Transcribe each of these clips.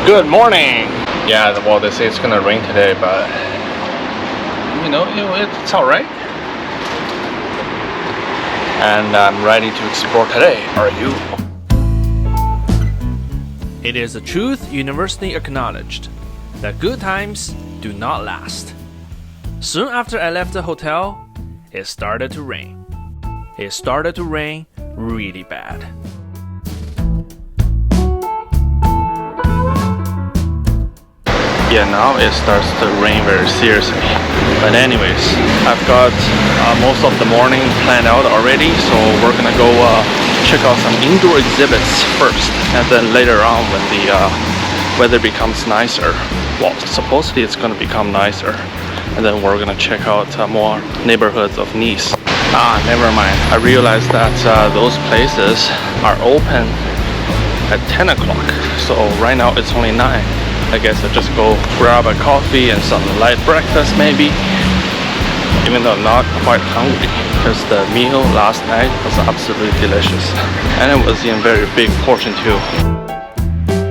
Good morning! Yeah, well, they say it's gonna rain today, but it's alright. And I'm ready to explore today. Are you? It is a truth universally acknowledged that good times do not last. Soon after I left the hotel, it started to rain. It started to rain really bad. Yeah, now it starts to rain very seriously. But anyways, I've got most of the morning planned out already, so we're gonna go check out some indoor exhibits first, and then later on when the weather becomes nicer, well, supposedly it's gonna become nicer, and then we're gonna check out more neighborhoods of Nice. Never mind. I realized that those places are open at 10 o'clock, so right now it's only 9. I guess I'll just go grab a coffee and some light breakfast maybe, even though I'm not quite hungry, because the meal last night was absolutely delicious, and it was in a very big portion too.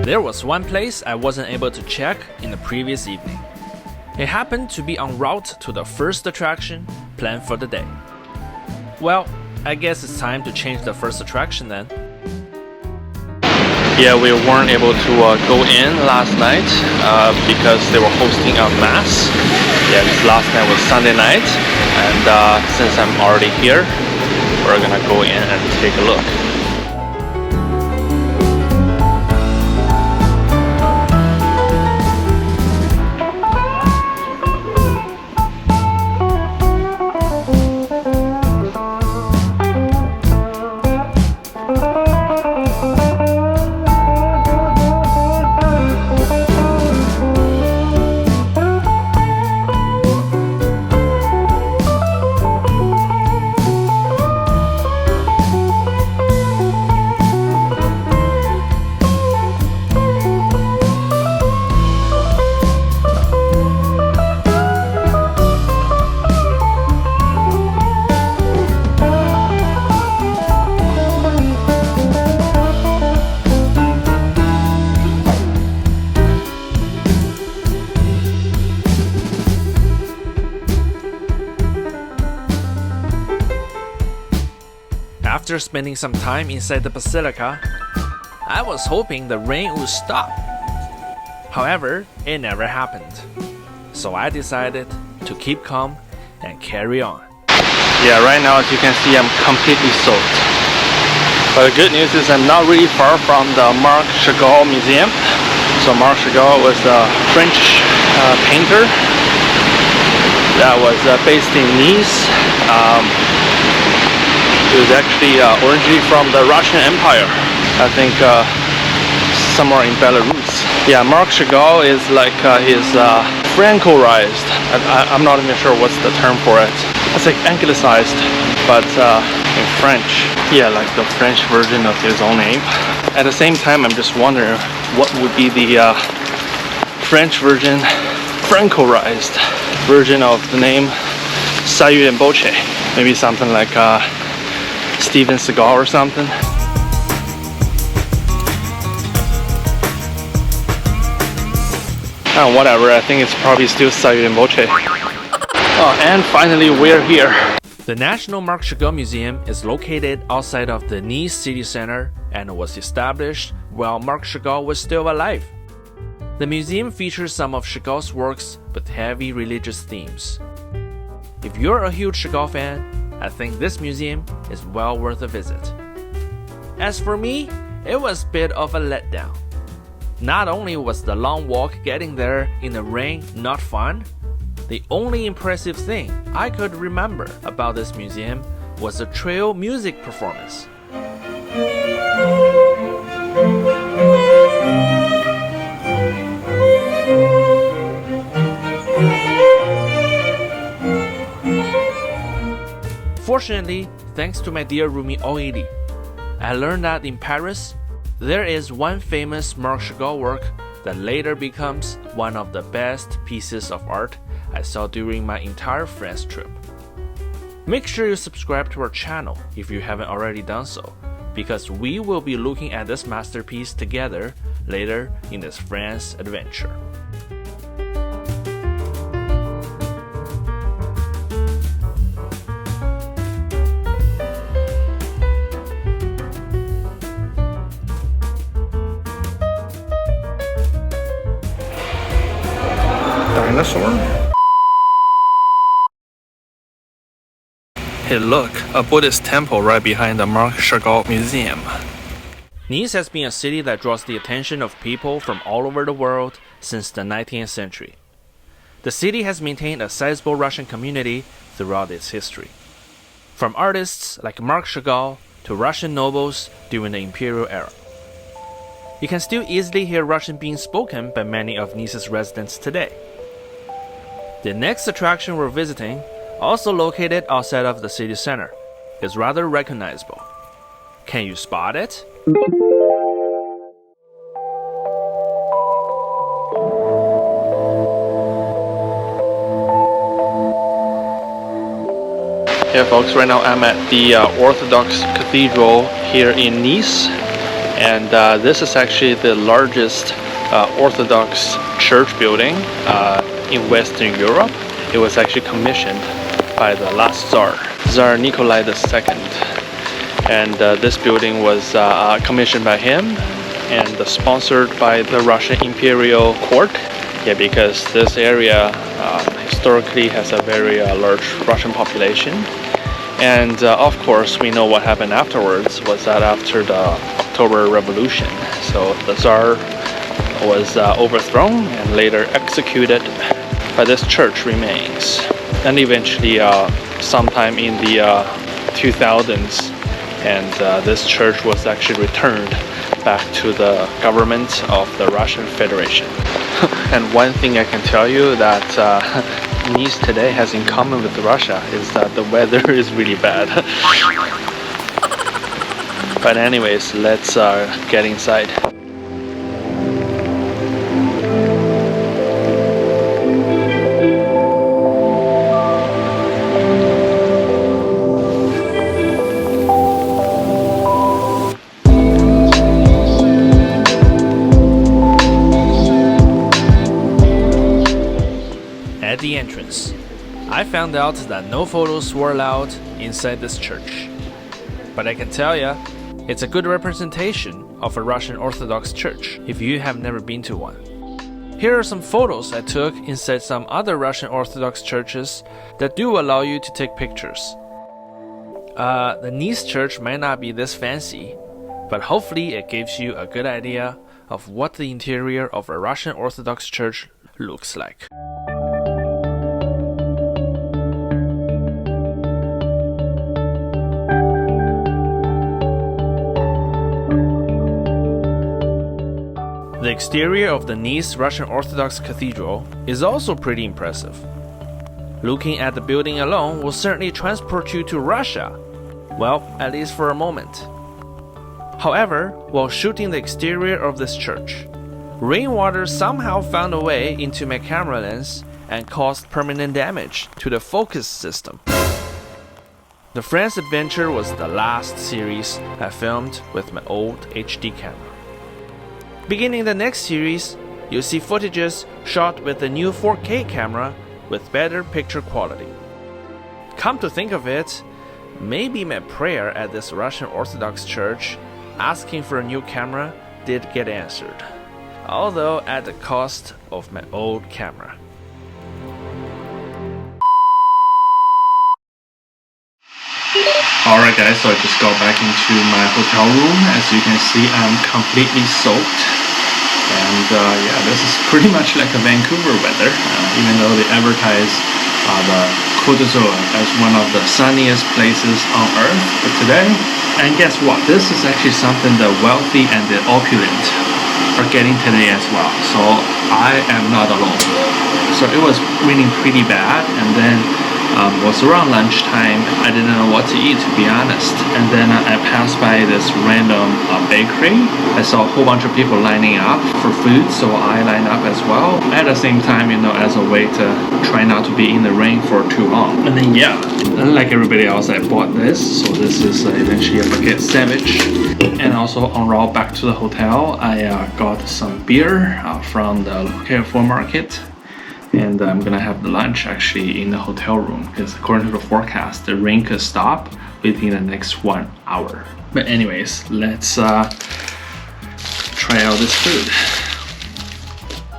There was one place I wasn't able to check in the previous evening. It happened to be en route to the first attraction planned for the day. Well, I guess it's time to change the first attraction then. Yeah, we weren't able to go in last night because they were hosting a mass. Yeah, because last night was Sunday night, and since I'm already here, we're gonna go in and take a look. After spending some time inside the Basilica, I was hoping the rain would stop. However, it never happened. So I decided to keep calm and carry on. Yeah, right now as you can see I'm completely soaked. But the good news is I'm not really far from the Marc Chagall Museum. So Marc Chagall was a French painter that was based in Nice. He was actually originally from the Russian Empire, I think somewhere in Belarus. Yeah, Marc Chagall is like his Franco-ized. I'm not even sure what's the term for it. It's like anglicized, but in French. Yeah, like the French version of his own name. At the same time, I'm just wondering what would be the French version, Franco-ized version of the name Sayu Rinpoche. Maybe something like Steven Seagal or something. Oh, whatever, I think it's probably still Sayu Rinpoche. Oh, and finally we're here. The National Marc Chagall Museum is located outside of the Nice city center and was established while Marc Chagall was still alive. The museum features some of Chagall's works with heavy religious themes. If you're a huge Chagall fan, I think this museum is well worth a visit. As for me, it was a bit of a letdown. Not only was the long walk getting there in the rain not fun, the only impressive thing I could remember about this museum was the trail music performance. Fortunately, thanks to my dear roomie Oili, I learned that in Paris, there is one famous Marc Chagall work that later becomes one of the best pieces of art I saw during my entire France trip. Make sure you subscribe to our channel if you haven't already done so, because we will be looking at this masterpiece together later in this France adventure. Dinosaur? Hey look, a Buddhist temple right behind the Marc Chagall Museum. Nice has been a city that draws the attention of people from all over the world since the 19th century. The city has maintained a sizable Russian community throughout its history. From artists like Marc Chagall to Russian nobles during the imperial era. You can still easily hear Russian being spoken by many of Nice's residents today. The next attraction we're visiting, also located outside of the city center, is rather recognizable. Can you spot it? Yeah folks, right now I'm at the Orthodox Cathedral here in Nice, and this is actually the largest Orthodox church building in Western Europe. It was actually commissioned by the last Tsar, Tsar Nicholas II. And this building was commissioned by him and sponsored by the Russian Imperial Court. Yeah, because this area historically has a very large Russian population. And of course, we know what happened afterwards was that after the October Revolution, so the Tsar was overthrown and later executed, but this church remains. And eventually, sometime in the 2000s, and this church was actually returned back to the government of the Russian Federation. And one thing I can tell you that Nice today has in common with Russia is that the weather is really bad. But anyways, let's get inside. At the entrance, I found out that no photos were allowed inside this church. But I can tell ya, it's a good representation of a Russian Orthodox Church if you have never been to one. Here are some photos I took inside some other Russian Orthodox churches that do allow you to take pictures. The Nice church might not be this fancy, but hopefully it gives you a good idea of what the interior of a Russian Orthodox church looks like. The exterior of the Nice Russian Orthodox Cathedral is also pretty impressive. Looking at the building alone will certainly transport you to Russia, well, at least for a moment. However, while shooting the exterior of this church, rainwater somehow found a way into my camera lens and caused permanent damage to the focus system. The France adventure was the last series I filmed with my old HD camera. Beginning the next series, you'll see footages shot with the new 4K camera with better picture quality. Come to think of it, maybe my prayer at this Russian Orthodox Church asking for a new camera did get answered, although at the cost of my old camera. Alright guys, so I just got back into my hotel room. As you can see, I'm completely soaked. And yeah, this is pretty much like a Vancouver weather, even though they advertise the Côte d'Azur as one of the sunniest places on earth for today. And guess what? This is actually something the wealthy and the opulent are getting today as well. So I am not alone. So it was raining pretty bad, and then Was around lunchtime. I didn't know what to eat, to be honest. And then I passed by this random bakery. I saw a whole bunch of people lining up for food, so I lined up as well. At the same time, as a way to try not to be in the rain for too long. And then like everybody else, I bought this. So this is eventually a baguette sandwich. And also en route back to the hotel, I got some beer from the local market. And I'm gonna have the lunch actually in the hotel room because according to the forecast, the rain could stop within the next 1 hour. But anyways, let's try out this food.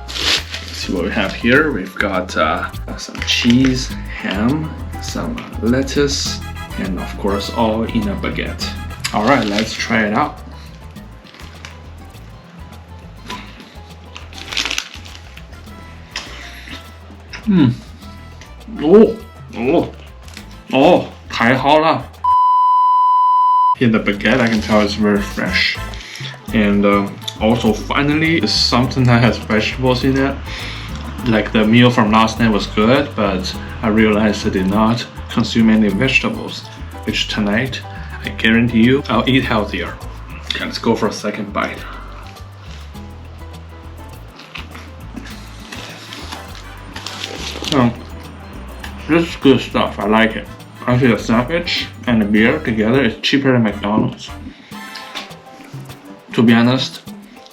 Let's see what we have here. We've got some cheese, ham, some lettuce, and of course all in a baguette. All right, let's try it out. Oh, 太好了. Here the baguette, I can tell it's very fresh. And also finally, it's something that has vegetables in it. Like the meal from last night was good, but I realized I did not consume any vegetables. Which tonight, I guarantee you, I'll eat healthier. Okay, let's go for a second bite. This is good stuff. I like it. Actually, the sandwich and the beer together is cheaper than McDonald's. To be honest,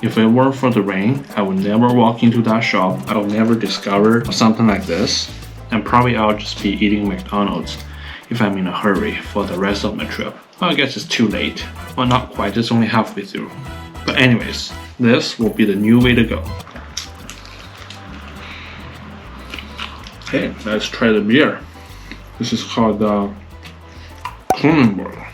if it weren't for the rain, I would never walk into that shop. I would never discover something like this. And probably I'll just be eating McDonald's if I'm in a hurry for the rest of my trip. Well, I guess it's too late. Well, not quite. It's only halfway through. But anyways, this will be the new way to go. Okay, let's try the beer. This is called Kronenbourg.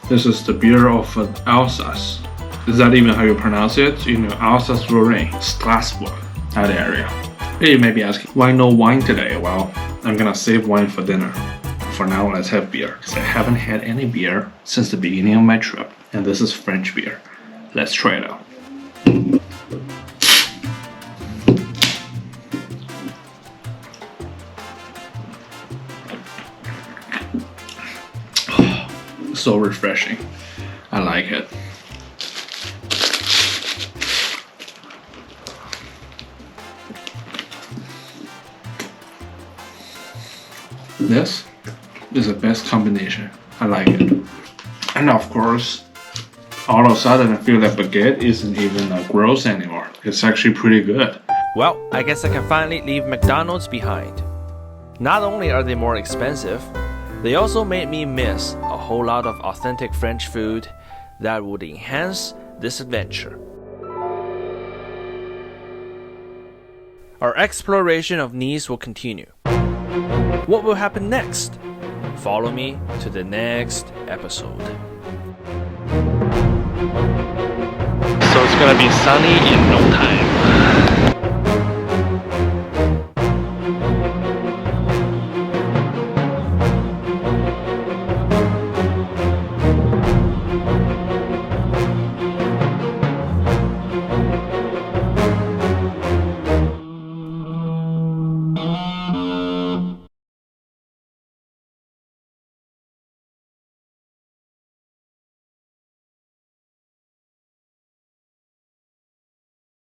This is the beer of Alsace. Is that even how you pronounce it? Alsace-Lorraine, Strasbourg, that area. Hey, you may be asking, why no wine today? Well, I'm gonna save wine for dinner. For now, let's have beer, because I haven't had any beer since the beginning of my trip. And this is French beer. Let's try it out. So refreshing. I like it. This is the best combination. I like it. And of course, all of a sudden I feel that baguette isn't even gross anymore. It's actually pretty good. Well, I guess I can finally leave McDonald's behind. Not only are they more expensive, they also made me miss a whole lot of authentic French food that would enhance this adventure. Our exploration of Nice will continue. What will happen next? Follow me to the next episode. So it's gonna be sunny in no time.